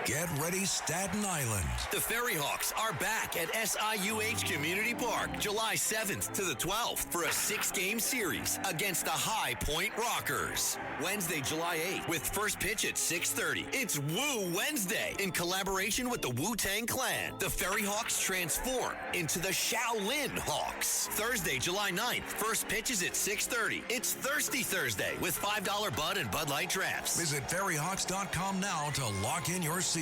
Get ready, Staten Island. The Ferry Hawks are back at SIUH Community Park July 7th to the 12th for a 6-game series against the High Point Rockers. Wednesday, July 8th with first pitch at 6:30. It's Woo Wednesday in collaboration with the Wu-Tang Clan. The Ferry Hawks transform into the Shaolin Hawks. Thursday, July 9th, first pitch is at 6:30. It's Thirsty Thursday with $5 Bud and Bud Light drafts. Visit ferryhawks.com now to lock in your seats.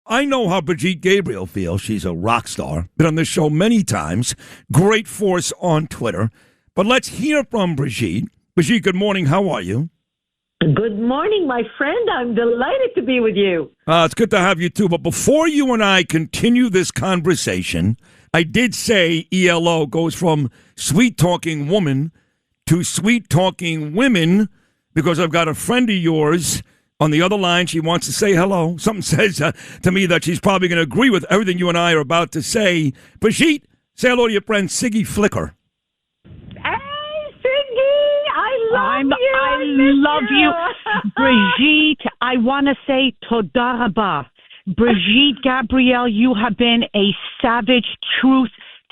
I know how Brigitte Gabriel feels. She's a rock star. Been on this show many times. Great force on Twitter. But let's hear from Brigitte. Brigitte, good morning. How are you? Good morning, my friend. I'm delighted to be with you. It's good to have you, too. But before you and I continue this conversation, I did say ELO goes from sweet-talking woman to sweet-talking women because I've got a friend of yours on the other line. She wants to say hello. Something says to me that she's probably going to agree with everything you and I are about to say. Brigitte, say hello to your friend Siggy Flicker. Hey, Siggy, I love you. Brigitte, I want to say toda rabah. Brigitte Gabriel, you have been a savage truth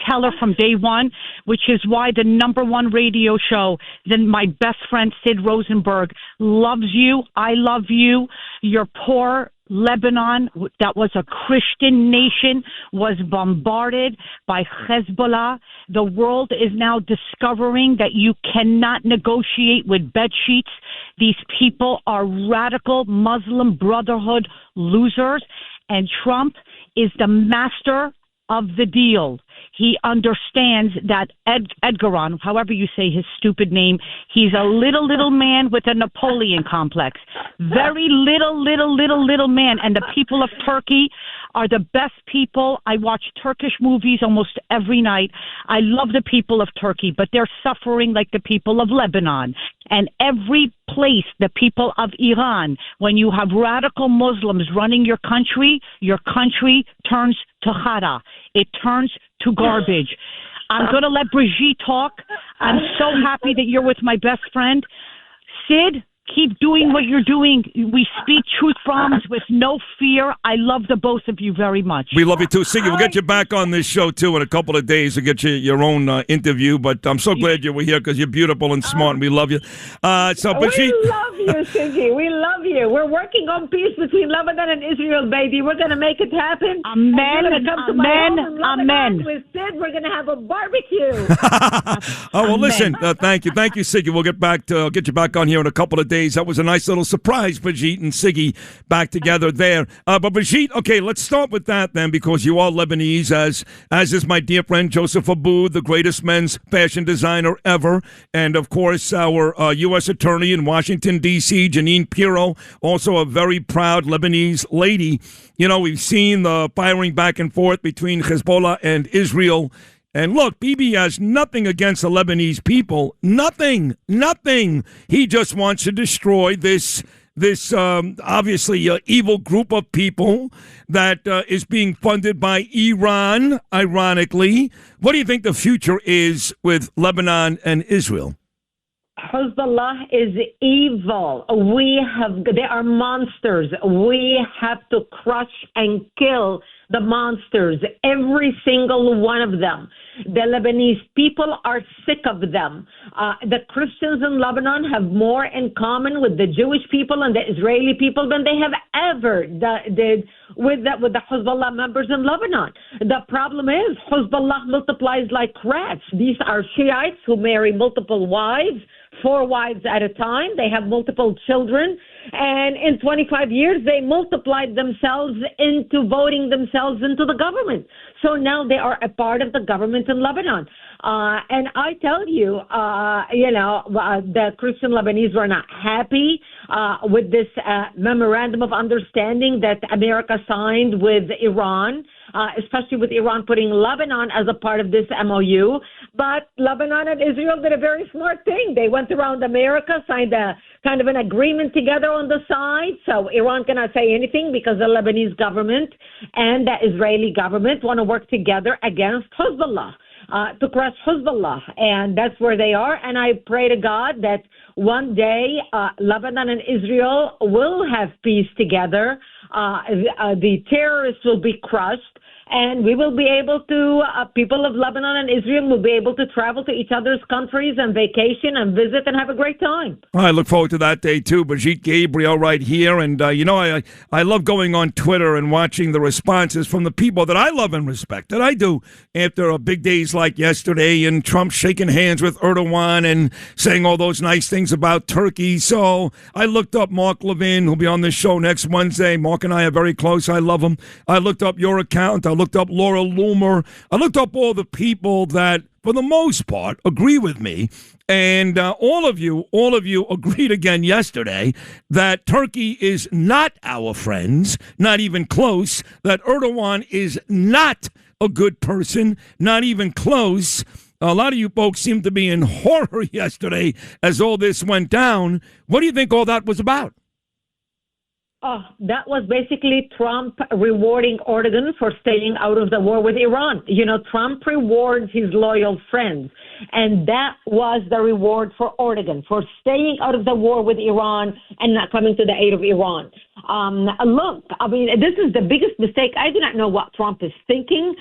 teller from day one, which is why the number one radio show, then my best friend Sid Rosenberg loves you. I love you. Your poor Lebanon, that was a Christian nation, was bombarded by Hezbollah. The world is now discovering that you cannot negotiate with bed sheets. These people are radical Muslim Brotherhood losers, and Trump is the master of the deal. He understands that Edgaron, however you say his stupid name, he's a little man with a Napoleon complex. Very little man. And the people of Turkey are the best people. I watch Turkish movies almost every night. I love the people of Turkey, but they're suffering like the people of Lebanon. And every place, the people of Iran, when you have radical Muslims running your country turns to khara. It turns to garbage. I'm going to let Brigitte talk. I'm so happy that you're with my best friend. Sid, keep doing what you're doing. We speak truth bombs with no fear. I love the both of you very much. We love you too. Siggy, we'll get you back on this show too in a couple of days to get you your own interview. But I'm so glad you were here because you're beautiful and smart and we love you. We love you, Siggy. We love you. We're working on peace between Lebanon and Israel, baby. We're going to make it happen. Amen. Amen. With Sid, we're going to have a barbecue. Oh, well, listen. Thank you. Thank you, Siggy. We'll get you back on here in a couple of days. That was a nice little surprise, Brigitte and Siggy back together there. But Brigitte, okay, let's start with that then, because you are Lebanese, as is my dear friend Joseph Abboud, the greatest men's fashion designer ever, and of course our U.S. Attorney in Washington D.C., Janine Pirro, also a very proud Lebanese lady. You know, we've seen the firing back and forth between Hezbollah and Israel. And look, Bibi has nothing against the Lebanese people. Nothing. He just wants to destroy this obviously evil group of people that is being funded by Iran, ironically. What do you think the future is with Lebanon and Israel? Hezbollah is evil. They are monsters. We have to crush and kill the monsters, every single one of them. The Lebanese people are sick of them. The Christians in Lebanon have more in common with the Jewish people and the Israeli people than they have ever did with the Hezbollah members in Lebanon. The problem is Hezbollah multiplies like rats. These are Shiites who marry multiple wives, 4 wives at a time. They have multiple children. And in 25 years, they multiplied themselves into voting themselves into the government. So now they are a part of the government in Lebanon. And I tell you, the Christian Lebanese were not happy with this memorandum of understanding that America signed with Iran, especially with Iran putting Lebanon as a part of this MOU. But Lebanon and Israel did a very smart thing. They went around America, signed a kind of an agreement together on the side. So Iran cannot say anything because the Lebanese government and the Israeli government want to work together against Hezbollah. to crush Hezbollah, and that's where they are. And I pray to God that one day Lebanon and Israel will have peace together. The terrorists will be crushed. And we will be able to, people of Lebanon and Israel will be able to travel to each other's countries and vacation and visit and have a great time. I look forward to that day, too. Brigitte Gabriel right here. And, I love going on Twitter and watching the responses from the people that I love and respect, that I do, after big days like yesterday and Trump shaking hands with Erdogan and saying all those nice things about Turkey. So I looked up Mark Levin, who'll be on this show next Wednesday. Mark and I are very close. I love him. I looked up your account. I looked up Laura Loomer. I looked up all the people that, for the most part, agree with me. And all of you agreed again yesterday that Turkey is not our friends, not even close, that Erdogan is not a good person, not even close. A lot of you folks seemed to be in horror yesterday as all this went down. What do you think all that was about? Oh, that was basically Trump rewarding Erdogan for staying out of the war with Iran. You know, Trump rewards his loyal friends. And that was the reward for Erdogan, for staying out of the war with Iran and not coming to the aid of Iran. Look, I mean, this is the biggest mistake. I do not know what Trump is thinking.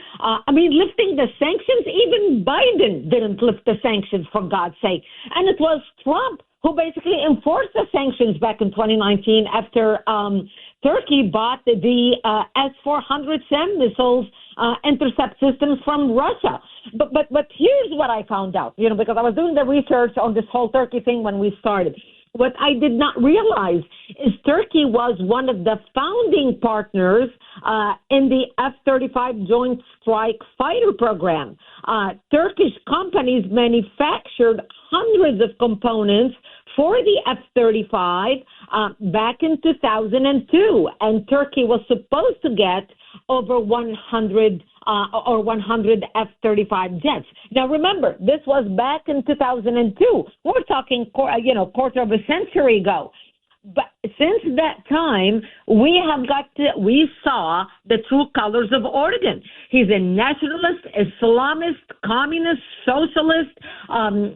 Lifting the sanctions, even Biden didn't lift the sanctions, for God's sake. And it was Trump who basically enforced the sanctions back in 2019 after Turkey bought the S-400 SAM missiles intercept systems from Russia. But here's what I found out, because I was doing the research on this whole Turkey thing when we started. What I did not realize is Turkey was one of the founding partners in the F-35 Joint Strike Fighter program. Turkish companies manufactured hundreds of components for the F-35 back in 2002, and Turkey was supposed to get over 100 F-35 jets. Now, remember, this was back in 2002. We're talking, quarter of a century ago. But since that time, we saw the true colors of Erdogan. He's a nationalist, Islamist, communist, socialist.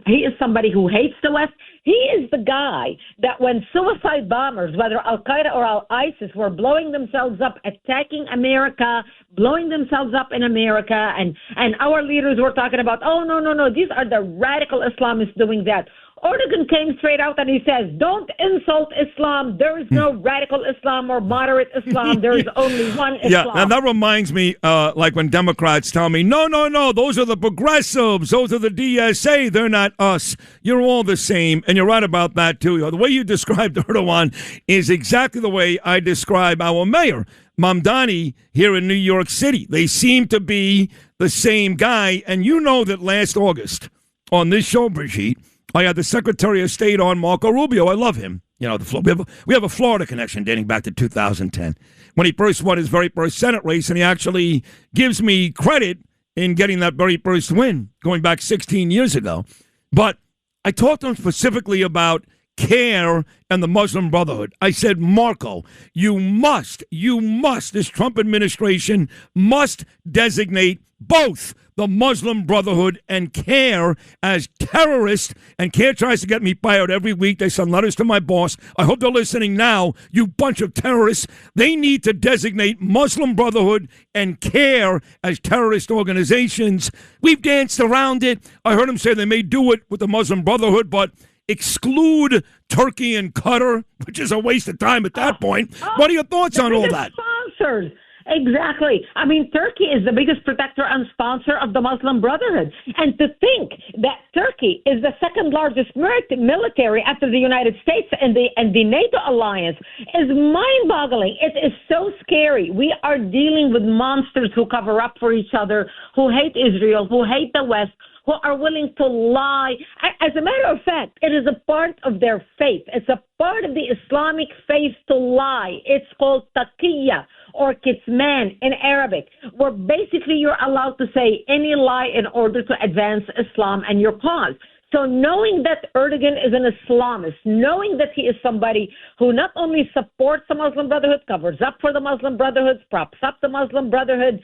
He is somebody who hates the West. He is the guy that when suicide bombers, whether Al-Qaeda or Al-ISIS, were blowing themselves up, attacking America, blowing themselves up in America, and our leaders were talking about, oh, no, these are the radical Islamists doing that. Erdogan came straight out and he says, don't insult Islam. There is no radical Islam or moderate Islam. There is only one Islam. Yeah, and that reminds me, like when Democrats tell me, no, those are the progressives. Those are the DSA. They're not us. You're all the same. And you're right about that, too. The way you described Erdogan is exactly the way I describe our mayor, Mamdani, here in New York City. They seem to be the same guy. And you know that last August on this show, Brigitte, I had the Secretary of State on, Marco Rubio. I love him. We have a Florida connection dating back to 2010 when he first won his very first Senate race, and he actually gives me credit in getting that very first win going back 16 years ago. But I talked to him specifically about CARE and the Muslim Brotherhood. I said, Marco, you must, this Trump administration must designate both the Muslim Brotherhood and CARE as terrorists, and CARE tries to get me fired every week. They send letters to my boss. I hope they're listening now, you bunch of terrorists. They need to designate Muslim Brotherhood and CARE as terrorist organizations. We've danced around it. I heard him say they may do it with the Muslim Brotherhood, but exclude Turkey and Qatar, which is a waste of time at that point. What are your thoughts on all that? Sponsors. Exactly. I mean, Turkey is the biggest protector and sponsor of the Muslim Brotherhood. And to think that Turkey is the second largest military after the United States and the NATO alliance is mind-boggling. It is so scary. We are dealing with monsters who cover up for each other, who hate Israel, who hate the West, who are willing to lie. As a matter of fact, it is a part of their faith. It's a part of the Islamic faith to lie. It's called taqiyya, or kitman in Arabic, where basically you're allowed to say any lie in order to advance Islam and your cause. So knowing that Erdogan is an Islamist, knowing that he is somebody who not only supports the Muslim Brotherhood, covers up for the Muslim Brotherhood, props up the Muslim Brotherhood,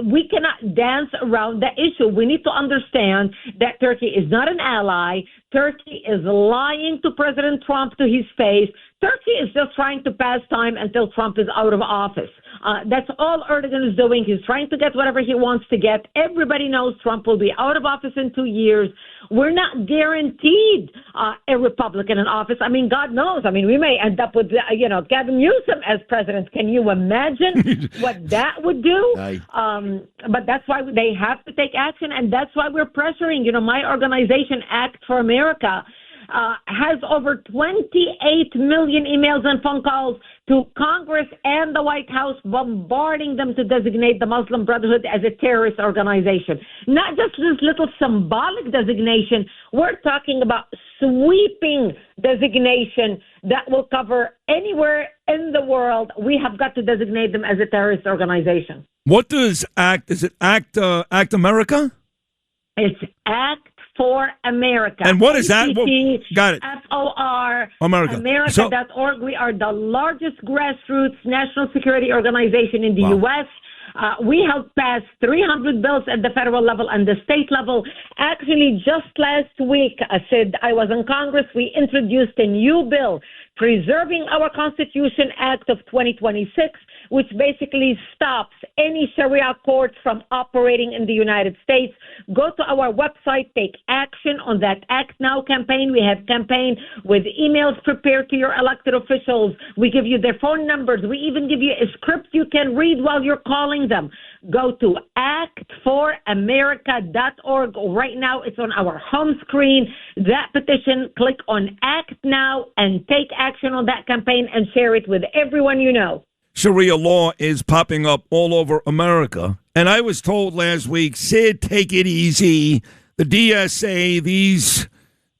we cannot dance around the issue. We need to understand that Turkey is not an ally. Turkey is lying to President Trump to his face. Turkey is just trying to pass time until Trump is out of office. That's all Erdogan is doing. He's trying to get whatever he wants to get. Everybody knows Trump will be out of office in 2 years. We're not guaranteed a Republican in office. I mean, God knows. I mean, we may end up with, Gavin Newsom as president. Can you imagine what that would do? But that's why they have to take action, and that's why we're pressuring. My organization, Act for America, has over 28 million emails and phone calls to Congress and the White House, bombarding them to designate the Muslim Brotherhood as a terrorist organization. Not just this little symbolic designation. We're talking about sweeping designation that will cover anywhere in the world. We have got to designate them as a terrorist organization. What does ACT, is it ACT America? It's ACT for America. And what is that? Got it. FOR America. America.org. We are the largest grassroots national security organization in the U.S. We have passed 300 bills at the federal level and the state level. Actually, just last week, Sid, I was in Congress. We introduced a new bill, Preserving Our Constitution Act of 2026, which basically stops any Sharia courts from operating in the United States. Go to our website, take action on that Act Now campaign. We have campaign with emails prepared to your elected officials. We give you their phone numbers. We even give you a script you can read while you're calling them. Go to actforamerica.org. Right now, it's on our home screen. That petition, click on Act Now and take action on that campaign and share it with everyone you know. Sharia law is popping up all over America. And I was told last week, Sid, take it easy. The DSA, these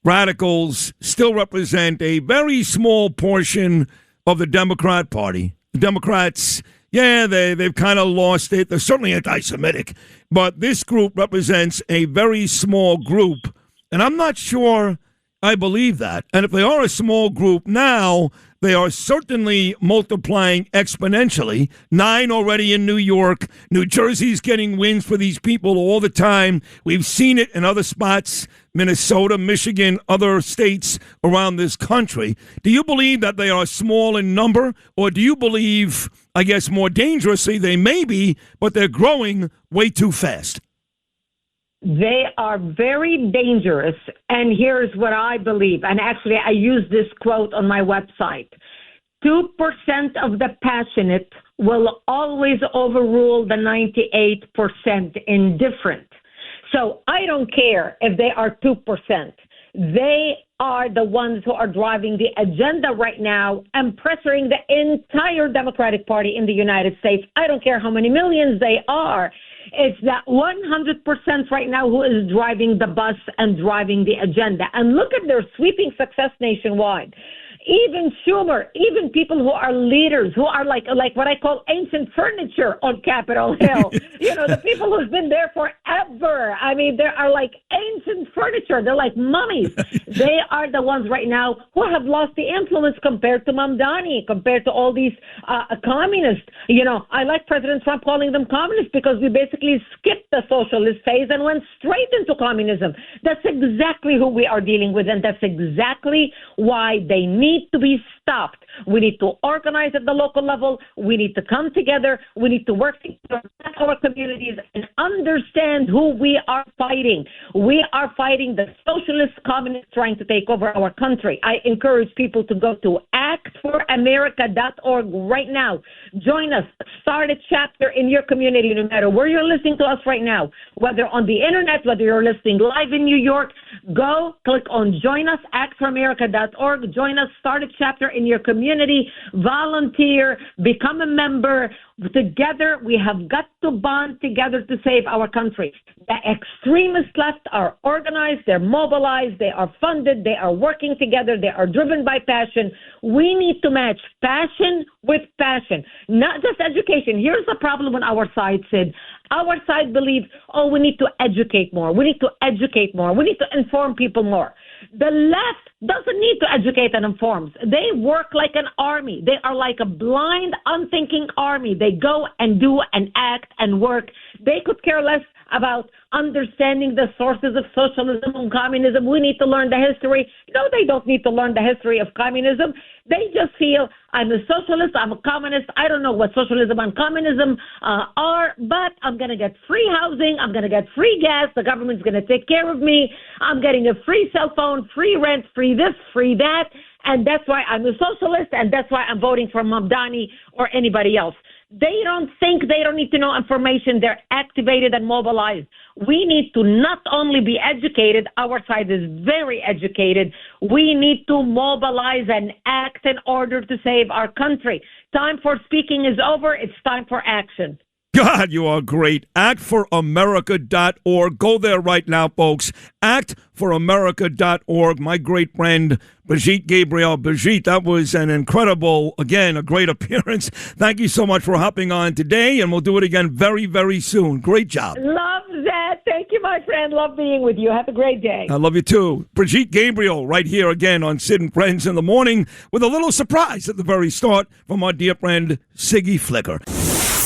radicals still represent a very small portion of the Democrat Party. The Democrats, they've kind of lost it. They're certainly anti-Semitic. But this group represents a very small group. And I'm not sure I believe that. And if they are a small group now, they are certainly multiplying exponentially. 9 already in New York. New Jersey's getting wins for these people all the time. We've seen it in other spots, Minnesota, Michigan, other states around this country. Do you believe that they are small in number, or do you believe, I guess more dangerously, they may be, but they're growing way too fast? They are very dangerous, and here's what I believe. And actually, I use this quote on my website. 2% of the passionate will always overrule the 98% indifferent. So I don't care if they are 2%. They are the ones who are driving the agenda right now and pressuring the entire Democratic Party in the United States. I don't care how many millions they are. It's that 100% right now who is driving the bus and driving the agenda. And look at their sweeping success nationwide. Even Schumer, even people who are leaders, who are like what I call ancient furniture on Capitol Hill. The people who've been there forever. I mean, they are like ancient furniture. They're like mummies. They are the ones right now who have lost the influence compared to Mamdani, compared to all these communists. I like President Trump calling them communists because we basically skipped the socialist phase and went straight into communism. That's exactly who we are dealing with, and that's exactly why they need to be stopped. We need to organize at the local level. We need to come together. We need to work together in our communities and understand who we are fighting. We are fighting the socialist communists trying to take over our country. I encourage people to go to actforamerica.org right now. Join us. Start a chapter in your community, no matter where you're listening to us right now, whether on the internet, whether you're listening live in New York. Go, click on Join Us, actforamerica.org. Join us. Start a chapter in your community, volunteer, become a member. Together, we have got to bond together to save our country. The extremist left are organized, they're mobilized, they are funded, they are working together, they are driven by passion. We need to match passion with passion, not just education. Here's the problem on our side, Sid. Our side believes, we need to educate more. We need to educate more. We need to inform people more. The left doesn't need to educate and inform. They work like an army. They are like a blind, unthinking army. They go and do and act and work. They could care less about understanding the sources of socialism and communism. We need to learn the history. No, they don't need to learn the history of communism. They just feel, I'm a socialist, I'm a communist. I don't know what socialism and communism are, but I'm going to get free housing. I'm going to get free gas. The government's going to take care of me. I'm getting a free cell phone, free rent, free this, free that. And that's why I'm a socialist, and that's why I'm voting for Mamdani or anybody else. They don't think, they don't need to know information. They're activated and mobilized. We need to not only be educated, our side is very educated. We need to mobilize and act in order to save our country. Time for speaking is over. It's time for action. God, you are great. ActForAmerica.org. Go there right now, folks. ActForAmerica.org. My great friend, Brigitte Gabriel. Brigitte, that was an incredible, again, a great appearance. Thank you so much for hopping on today, and we'll do it again very, very soon. Great job. Love that. Thank you, my friend. Love being with you. Have a great day. I love you, too. Brigitte Gabriel right here again on Sid and Friends in the Morning with a little surprise at the very start from our dear friend, Siggy Flicker.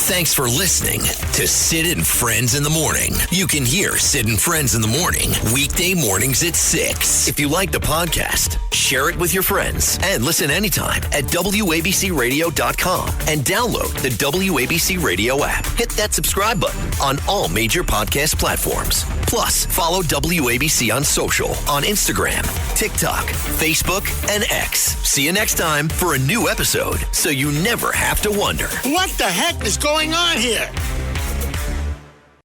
Thanks for listening to Sid and Friends in the Morning. You can hear Sid and Friends in the Morning weekday mornings at 6. If you like the podcast, share it with your friends and listen anytime at WABCRadio.com and download the WABC Radio app. Hit that subscribe button on all major podcast platforms. Plus, follow WABC on social on Instagram, TikTok, Facebook, and X. See you next time for a new episode so you never have to wonder. What the heck is going on here?